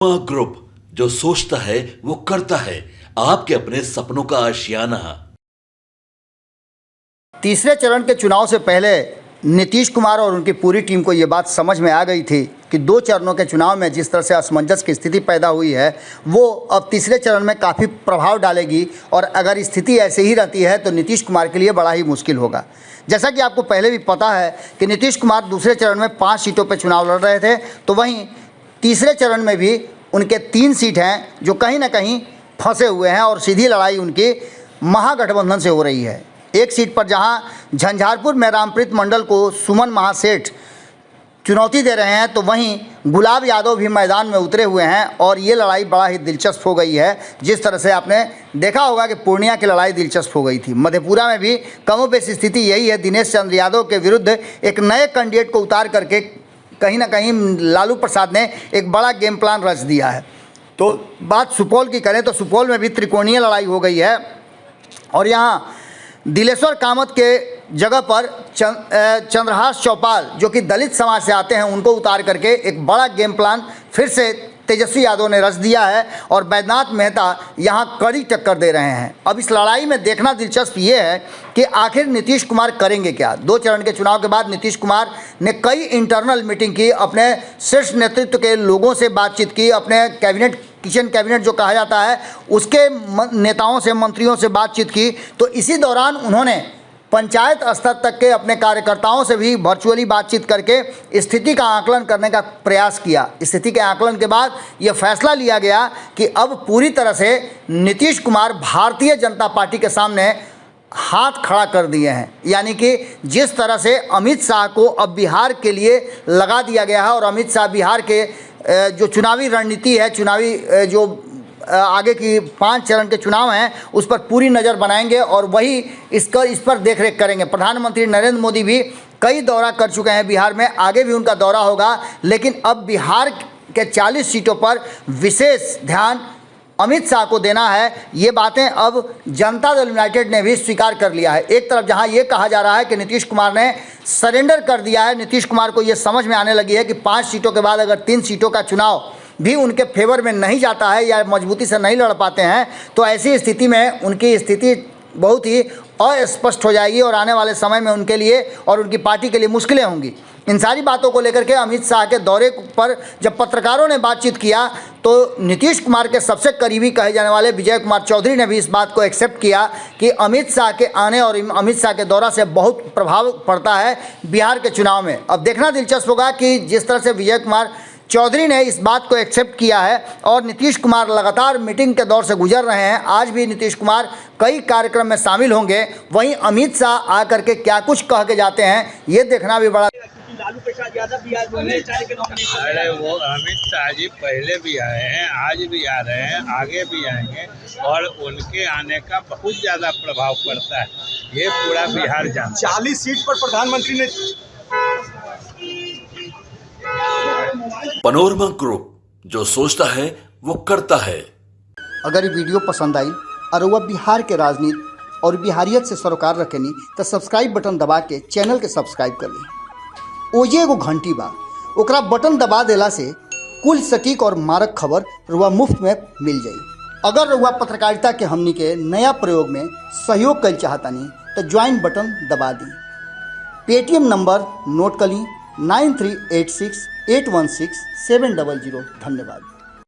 Group जो सोचता है वो करता है, आपके अपने सपनों का आशियाना। तीसरे चरण के चुनाव से पहले नीतीश कुमार और उनकी पूरी टीम को ये बात समझ में आ गई थी कि दो चरणों के चुनाव में जिस तरह से असमंजस की स्थिति पैदा हुई है वो अब तीसरे चरण में काफ़ी प्रभाव डालेगी और अगर स्थिति ऐसे ही रहती है तो नीतीश कुमार के लिए बड़ा ही मुश्किल होगा। जैसा कि आपको पहले भी पता है कि नीतीश कुमार दूसरे चरण में 5 सीटों पर चुनाव लड़ रहे थे, तो वहीं तीसरे चरण में भी उनके 3 सीट हैं जो कहीं ना कहीं फंसे हुए हैं और सीधी लड़ाई उनकी महागठबंधन से हो रही है। एक सीट पर जहां झंझारपुर में रामप्रीत मंडल को सुमन महासेठ चुनौती दे रहे हैं, तो वहीं गुलाब यादव भी मैदान में उतरे हुए हैं और ये लड़ाई बड़ा ही दिलचस्प हो गई है। जिस तरह से आपने देखा होगा कि पूर्णिया की लड़ाई दिलचस्प हो गई थी, मधेपुरा में भी कमोबेश स्थिति यही है। दिनेश चंद्र यादव के विरुद्ध एक नए कैंडिडेट को उतार करके कहीं ना कहीं लालू प्रसाद ने एक बड़ा गेम प्लान रच दिया है। तो बात सुपौल की करें तो सुपौल में भी त्रिकोणीय लड़ाई हो गई है और यहाँ दिलेश्वर कामत के जगह पर चंद्रहास चौपाल जो कि दलित समाज से आते हैं उनको उतार करके एक बड़ा गेम प्लान फिर से तेजस्वी यादव ने रच दिया है और बैद्यनाथ मेहता यहाँ कड़ी टक्कर दे रहे हैं। अब इस लड़ाई में देखना दिलचस्प ये है कि आखिर नीतीश कुमार करेंगे क्या। 2 चरण के चुनाव के बाद नीतीश कुमार ने कई इंटरनल मीटिंग की, अपने शीर्ष नेतृत्व के लोगों से बातचीत की, अपने कैबिनेट किचन कैबिनेट जो कहा जाता है उसके नेताओं से, मंत्रियों से बातचीत की। तो इसी दौरान उन्होंने पंचायत स्तर तक के अपने कार्यकर्ताओं से भी वर्चुअली बातचीत करके स्थिति का आकलन करने का प्रयास किया। स्थिति के आकलन के बाद यह फैसला लिया गया कि अब पूरी तरह से नीतीश कुमार भारतीय जनता पार्टी के सामने हाथ खड़ा कर दिए हैं। यानी कि जिस तरह से अमित शाह को अब बिहार के लिए लगा दिया गया है और अमित शाह बिहार के जो चुनावी रणनीति है, चुनावी जो आगे की 5 चरण के चुनाव हैं उस पर पूरी नज़र बनाएंगे और वही इस पर देखरेख करेंगे। प्रधानमंत्री नरेंद्र मोदी भी कई दौरा कर चुके हैं बिहार में, आगे भी उनका दौरा होगा, लेकिन अब बिहार के 40 सीटों पर विशेष ध्यान अमित शाह को देना है। ये बातें अब जनता दल यूनाइटेड ने भी स्वीकार कर लिया है। एक तरफ जहां ये कहा जा रहा है कि नीतीश कुमार ने सरेंडर कर दिया है, नीतीश कुमार को ये समझ में आने लगी है कि 5 सीटों के बाद अगर 3 सीटों का चुनाव भी उनके फेवर में नहीं जाता है या मजबूती से नहीं लड़ पाते हैं तो ऐसी स्थिति में उनकी स्थिति बहुत ही अस्पष्ट हो जाएगी और आने वाले समय में उनके लिए और उनकी पार्टी के लिए मुश्किलें होंगी। इन सारी बातों को लेकर के अमित शाह के दौरे पर जब पत्रकारों ने बातचीत किया तो नीतीश कुमार के सबसे करीबी कहे जाने वाले विजय कुमार चौधरी ने भी इस बात को एक्सेप्ट किया कि अमित शाह के आने और अमित शाह के दौरा से बहुत प्रभाव पड़ता है बिहार के चुनाव में। अब देखना दिलचस्प होगा कि जिस तरह से विजय कुमार चौधरी ने इस बात को एक्सेप्ट किया है और नीतीश कुमार लगातार मीटिंग के दौर से गुजर रहे हैं। आज भी नीतीश कुमार कई कार्यक्रम में शामिल होंगे, वहीं अमित शाह आकर के क्या कुछ कह के जाते हैं ये देखना भी बड़ा। लालू प्रसाद यादव भी आज अरे वो अमित शाह जी पहले भी आए हैं, आज भी आ रहे हैं, आगे भी आएंगे और उनके आने का बहुत ज़्यादा प्रभाव पड़ता है। ये पूरा बिहार जानता है। 40 सीट पर प्रधानमंत्री ने पनोरमा ग्रुप जो सोचता है वो करता है। अगर ये वीडियो पसंद आई और वह बिहार के राजनीति और बिहारियत से सरोकार रखेनी तो सब्सक्राइब बटन दबा के चैनल के सब्सक्राइब कर ली। ओजे एगो घंटी बा, ओकरा बटन दबा देला से कुल सटीक और मारक खबर रुआ मुफ्त में मिल जाई। अगर रुआ पत्रकारिता के हमनी के नया प्रयोग में सहयोग कर चाहतानी तो ज्वाइन बटन दबा दी। पेटीएम नंबर नोट कर ली 9386 816 700। धन्यवाद।